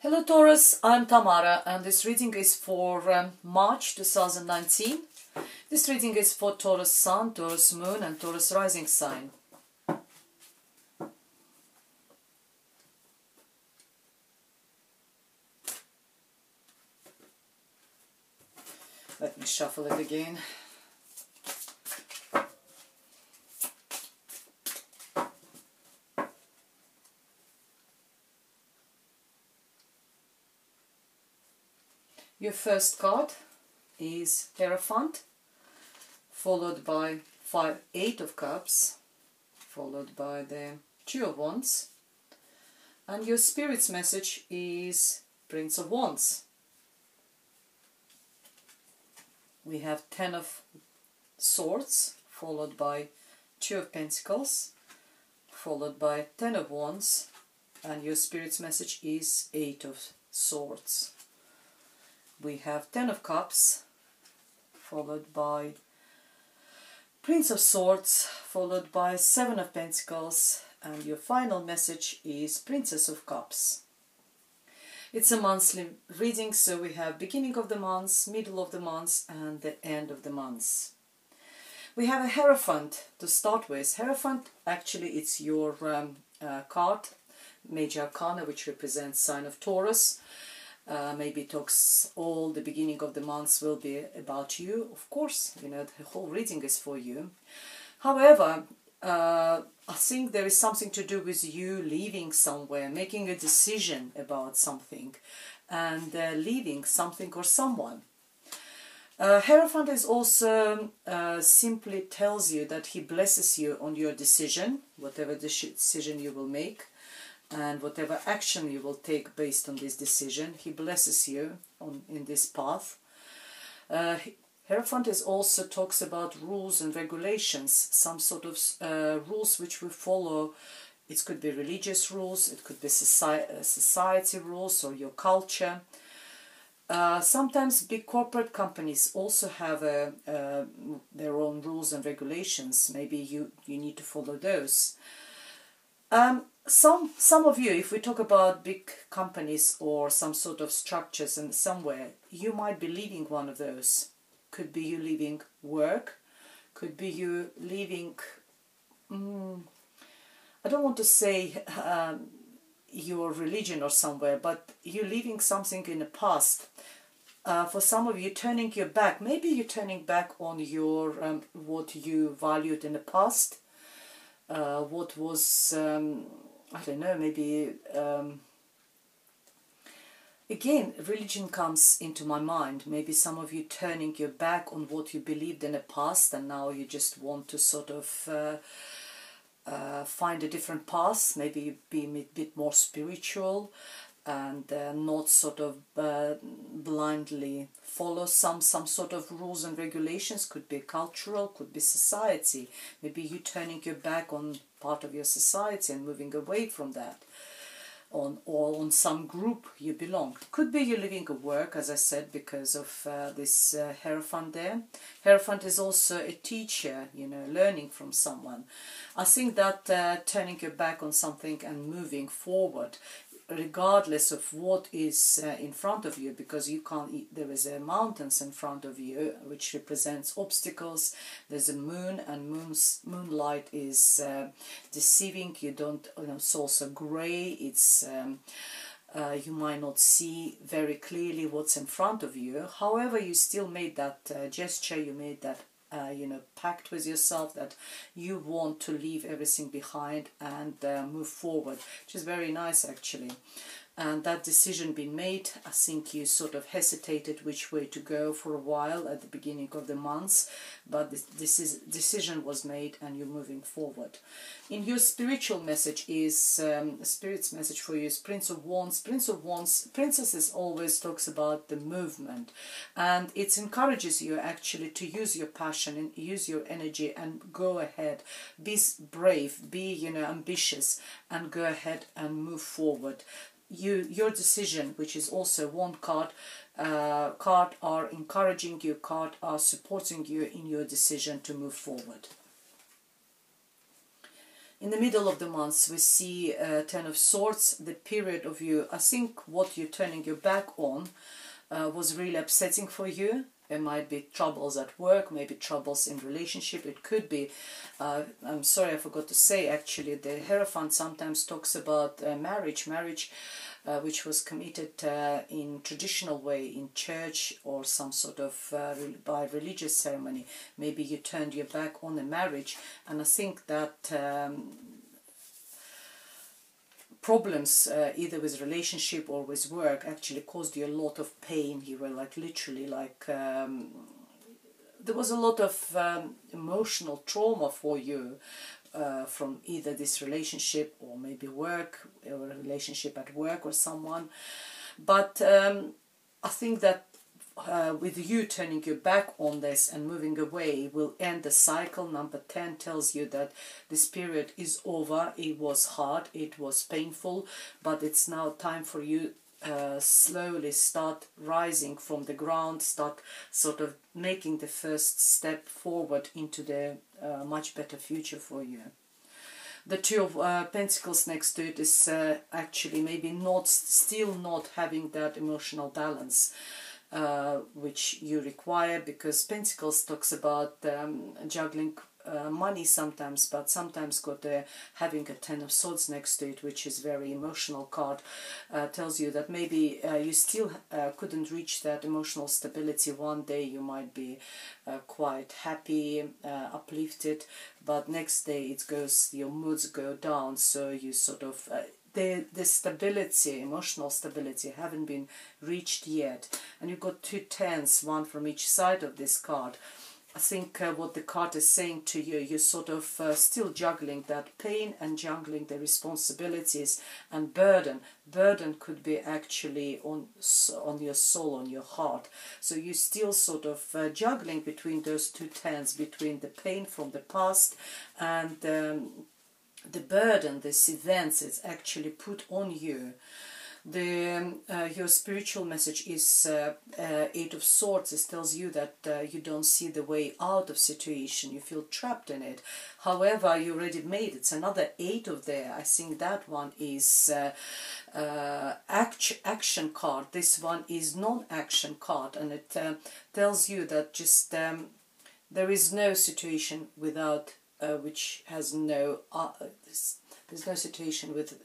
Hello Taurus, I'm Tamara and this reading is for March 2019. This reading is for Taurus Sun, Taurus Moon and Taurus Rising sign. Let me shuffle it again. Your first card is Hierophant, followed by 8 of Cups, followed by the 2 of Wands, and your Spirit's message is Prince of Wands. We have 10 of Swords, followed by 2 of Pentacles, followed by 10 of Wands, and your Spirit's message is 8 of Swords. We have 10 of Cups, followed by Prince of Swords, followed by 7 of Pentacles, and your final message is Princess of Cups. It's a monthly reading, so we have beginning of the month, middle of the month, and the end of the month. We have a Hierophant to start with. Hierophant, actually, it's your card, Major Arcana, which represents sign of Taurus. Maybe talks all the beginning of the months will be about you. Of course, you know, the whole reading is for you. However, I think there is something to do with you leaving somewhere, making a decision about something, and leaving something or someone. Hierophant is also simply tells you that he blesses you on your decision, whatever decision you will make, and whatever action you will take based on this decision. He blesses you in this path. Hierophant is also talks about rules and regulations, some sort of rules which we follow. It could be religious rules, it could be society rules or your culture. Sometimes big corporate companies also have their own rules and regulations. Maybe you need to follow those. Some of you, if we talk about big companies or some sort of structures and somewhere, you might be leaving one of those. Could be you leaving work, could be you leaving, I don't want to say your religion or somewhere, but you're leaving something in the past. For some of you, turning your back, maybe you're turning back on your what you valued in the past, what was... I don't know, maybe, again, religion comes into my mind. Maybe some of you turning your back on what you believed in the past and now you just want to sort of find a different path, maybe be a bit more spiritual and not sort of blindly follow some sort of rules and regulations. Could be cultural, could be society. Maybe you turning your back on part of your society and moving away from that, or on some group you belong. Could be you're leaving a work, as I said, because of this Hierophant there. Hierophant is also a teacher, you know, learning from someone. I think that turning your back on something and moving forward, regardless of what is in front of you, because you can't, there is a mountains in front of you which represents obstacles. There's a moon, and moonlight is deceiving. You don't, you know, it's also grey. It's you might not see very clearly what's in front of you. However, you still made that gesture, you made that you know, pact with yourself that you want to leave everything behind and move forward, which is very nice actually. And that decision being made, I think you sort of hesitated which way to go for a while at the beginning of the months, but this decision was made and you're moving forward. In your spiritual message is, Spirit's message for you is Prince of Wands. Prince of Wands, Princesses always talks about the movement, and it encourages you actually to use your passion and use your energy and go ahead. Be brave, be, you know, ambitious, and go ahead and move forward. Your decision, which is also one card, are encouraging you, card are supporting you in your decision to move forward. In the middle of the month we see Ten of Swords, the period of you, I think what you're turning your back on was really upsetting for you. There might be troubles at work, maybe troubles in relationship. It could be, I'm sorry I forgot to say actually, the Hierophant sometimes talks about marriage which was committed in traditional way in church or some sort of by religious ceremony. Maybe you turned your back on a marriage, and I think that problems either with relationship or with work actually caused you a lot of pain. You were like literally like there was a lot of emotional trauma for you from either this relationship or maybe work, or a relationship at work or someone. But I think that with you turning your back on this and moving away will end the cycle. Number 10 tells you that this period is over. It was hard, it was painful, but it's now time for you slowly start rising from the ground, start sort of making the first step forward into the much better future for you. The Two of Pentacles next to it is actually maybe still not having that emotional balance which you require, because Pentacles talks about juggling money sometimes, but sometimes got having a Ten of Swords next to it, which is very emotional card, tells you that maybe you still couldn't reach that emotional stability. One day you might be quite happy, uplifted, but next day it goes, your moods go down, so you sort of the stability, emotional stability, haven't been reached yet. And you've got two tens, one from each side of this card. I think what the card is saying to you, you're sort of still juggling that pain and juggling the responsibilities and burden. Burden could be actually on your soul, on your heart. So you're still sort of juggling between those two tens, between the pain from the past and the burden, this events it's actually put on you. Your spiritual message is Eight of Swords. It tells you that you don't see the way out of situation, you feel trapped in it. However, you already made it. It's another 8 of there. I think that one is action card. This one is non-action card, and it tells you that just there is no situation without which has no there's no situation with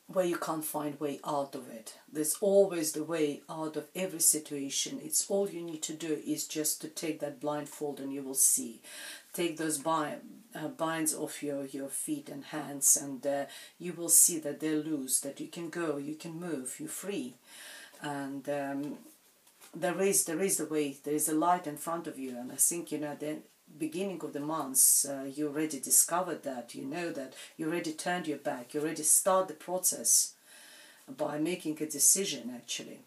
where you can't find way out of it. There's always the way out of every situation. It's all you need to do is just to take that blindfold and you will see. Take those binds off your feet and hands, and you will see that they're loose, that you can go, you can move, you're free. And there is the way, there is a light in front of you. And I think, you know, the beginning of the months, you already discovered that, you know that, you already turned your back, you already start the process by making a decision actually.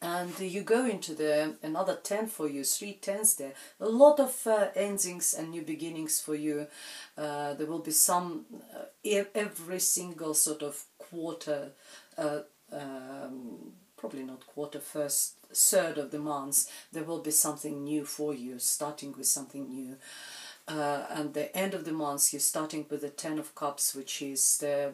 And you go into another 10 for you, 3 10s there. A lot of endings and new beginnings for you. There will be some, every single sort of quarter, probably not quarter, first third of the month, there will be something new for you, starting with something new. And the end of the month, you're starting with the 10 of Cups, which is the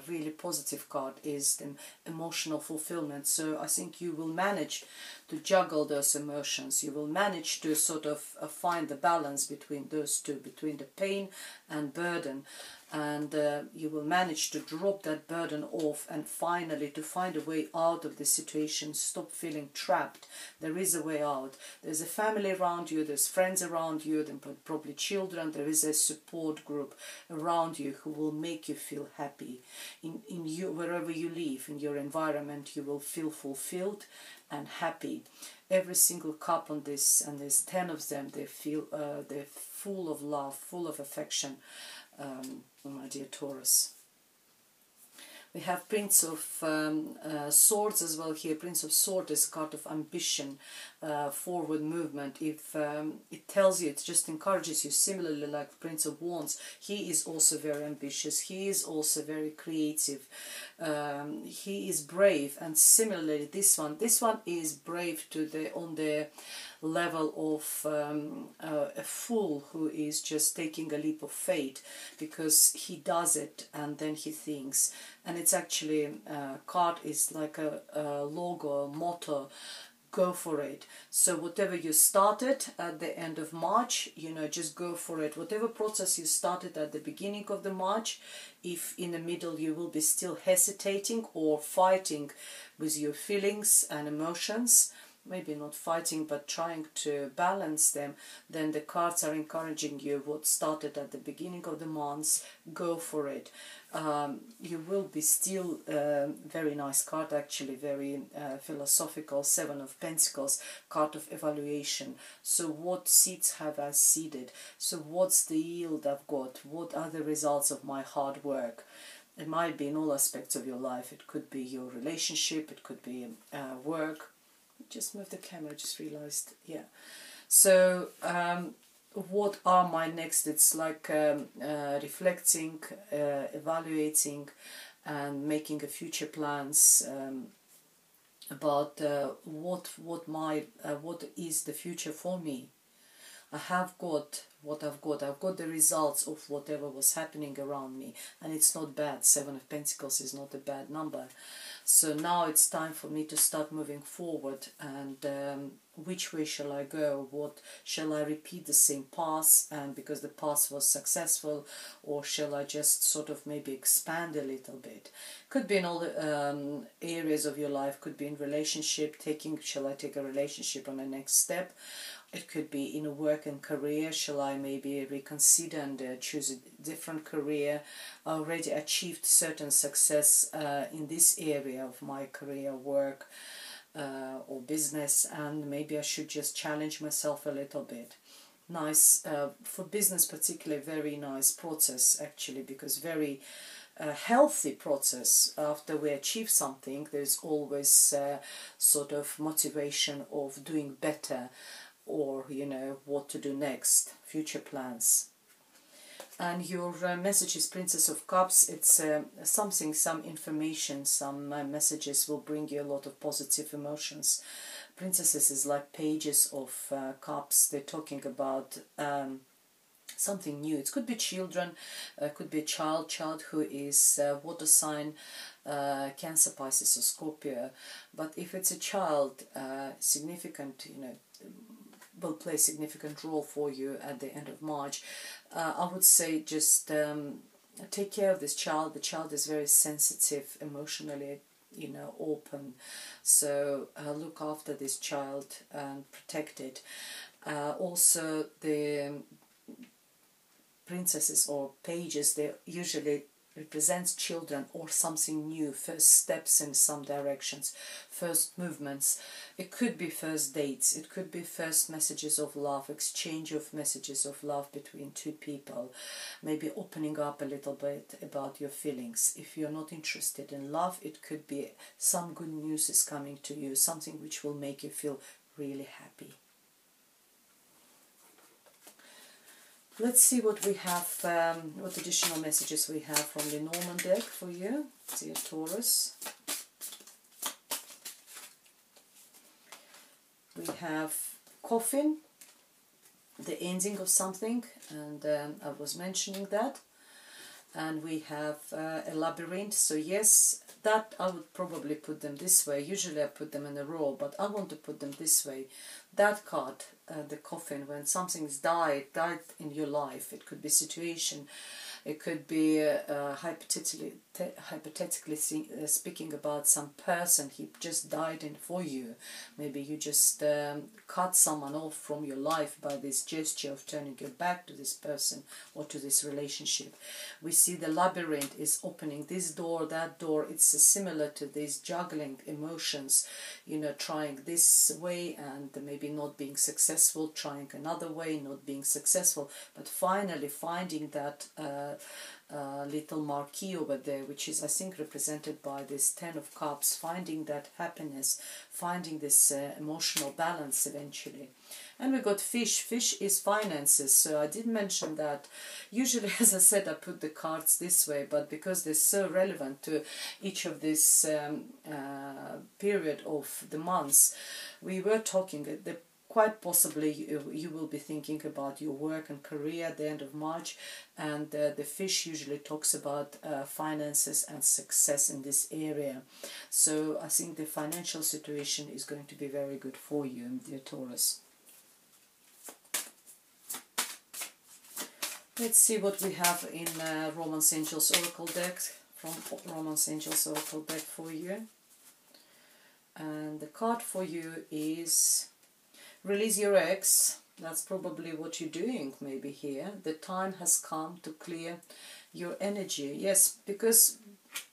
really positive card, is the emotional fulfillment. So I think you will manage to juggle those emotions. You will manage to sort of find the balance between those two, between the pain and burden. And you will manage to drop that burden off and finally to find a way out of the situation. Stop feeling trapped. There is a way out. There's a family around you, there's friends around you, then probably children. There is a support group around you who will make you feel happy. In you, wherever you live, in your environment, you will feel fulfilled and happy. Every single cup on this, and there's 10 of them, they feel they're full of love, full of affection. My dear Taurus. We have Prince of Swords as well here. Prince of Swords is a card of ambition, forward movement. If it tells you, it just encourages you, similarly like Prince of Wands. He is also very ambitious. He is also very creative. He is brave, and similarly this one is brave to the level of a fool who is just taking a leap of faith because he does it and then he thinks. And it's actually, card is like a logo, a motto, go for it. So whatever you started at the end of March, you know, just go for it. Whatever process you started at the beginning of the March, if in the middle you will be still hesitating or fighting with your feelings and emotions, maybe not fighting but trying to balance them, then the cards are encouraging you what started at the beginning of the month, go for it. You will be still, very nice card actually, very philosophical, 7 of Pentacles, card of evaluation. So what seeds have I seeded? So what's the yield I've got? What are the results of my hard work? It might be in all aspects of your life. It could be your relationship, it could be work. Just moved the camera, just realized, yeah. So what are my next? It's like reflecting, evaluating and making a future plans about what is the future for me. I have got what I've got. I've got the results of whatever was happening around me, and it's not bad. 7 of Pentacles is not a bad number. So now it's time for me to start moving forward, and which way shall I go? What shall I repeat the same path, and because the path was successful, or shall I just sort of maybe expand a little bit? Could be in all the areas of your life. Could be in relationship. Shall I take a relationship on the next step? It could be in a work and career. Shall I maybe reconsider and choose a different career? I already achieved certain success in this area of my career, work or business, and maybe I should just challenge myself a little bit. Nice, for business particularly, very nice process actually, because very healthy process. After we achieve something, there's always sort of motivation of doing better, or, you know, what to do next, future plans. And your message is Princess of Cups. It's something, some information, some messages will bring you a lot of positive emotions. Princesses is like pages of cups. They're talking about something new. It could be children, could be a child who is water sign, Cancer, Pisces or Scorpio. But if it's a child, significant, you know, will play a significant role for you at the end of March. I would say just take care of this child. The child is very sensitive, emotionally, you know, open. So look after this child and protect it. Also, the princesses or pages, they usually represents children or something new, first steps in some directions, first movements. It could be first dates, it could be first messages of love, exchange of messages of love between two people, maybe opening up a little bit about your feelings. If you're not interested in love, it could be some good news is coming to you, something which will make you feel really happy. Let's see what we have, what additional messages we have from the Norman deck for you, dear Taurus. We have coffin, the ending of something, and I was mentioning that. And we have a labyrinth, so yes, that I would probably put them this way. Usually I put them in a row, but I want to put them this way. That card, the coffin, when something's died in your life, it could be situation, it could be hypothetically speaking about some person, he just died for you. Maybe you just cut someone off from your life by this gesture of turning your back to this person or to this relationship. We see the labyrinth is opening this door, that door. It's similar to this juggling emotions, you know, trying this way and maybe not being successful, trying another way, not being successful, but finally finding that little marquee over there, which is, I think, represented by this 10 of Cups, finding that happiness, finding this emotional balance eventually. And we got fish. Fish is finances, so I did mention that. Usually, as I said, I put the cards this way, but because they're so relevant to each of this period of the months, we were talking, the quite possibly you will be thinking about your work and career at the end of March, and the fish usually talks about finances and success in this area. So I think the financial situation is going to be very good for you, dear Taurus. Let's see what we have in Romance Angels Oracle deck, from Romance Angels Oracle deck for you. And the card for you is release your ex. That's probably what you're doing maybe here. The time has come to clear your energy. Yes, because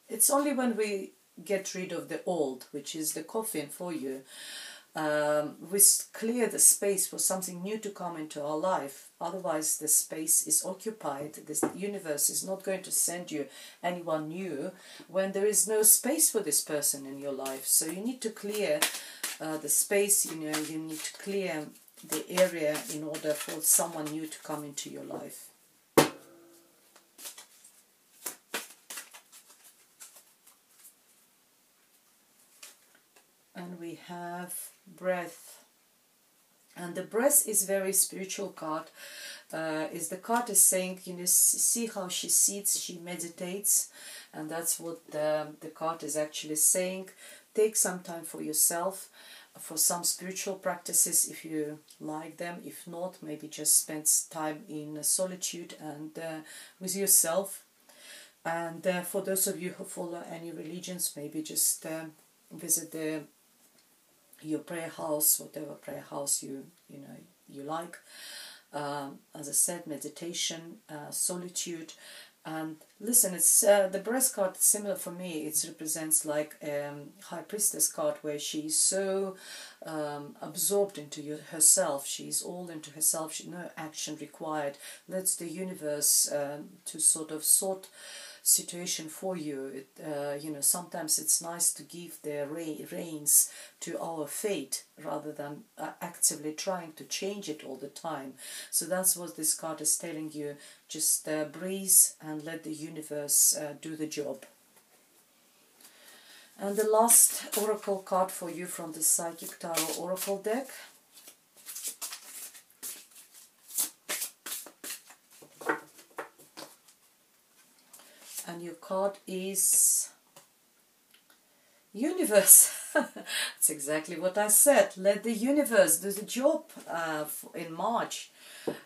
it's only when we get rid of the old, which is the coffin for you, we clear the space for something new to come into our life. Otherwise the space is occupied. The universe is not going to send you anyone new when there is no space for this person in your life. So you need to clear the space, you know, you need to clear the area in order for someone new to come into your life. And we have breath. And the breath is very spiritual card. Is the card is saying, you know, see how she sits, she meditates, and that's what the card is actually saying. Take some time for yourself, for some spiritual practices if you like them. If not, maybe just spend time in solitude and with yourself. And for those of you who follow any religions, maybe just visit your prayer house, whatever prayer house you like. As I said, meditation, solitude. And listen, it's the breath card, similar for me. It represents like High Priestess card, where she's so absorbed into herself. She's all into herself. No action required. Lets the universe to sort of sort situation for you. You know, sometimes it's nice to give the reins to our fate rather than actively trying to change it all the time. So that's what this card is telling you. Just breathe and let the universe do the job. And the last oracle card for you from the Psychic Tarot Oracle deck. And your card is Universe. That's exactly what I said. Let the universe do the job in March,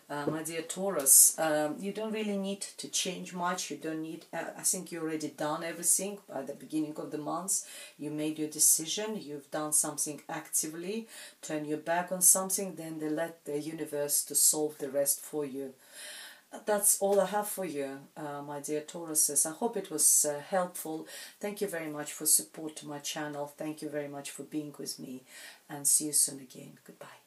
my dear Taurus. You don't really need to change much. You don't need, I think you already done everything by the beginning of the month. You made your decision. You've done something actively. Turn your back on something. Then they let the universe to solve the rest for you. That's all I have for you, my dear Tauruses. I hope it was helpful. Thank you very much for support to my channel. Thank you very much for being with me. And see you soon again. Goodbye.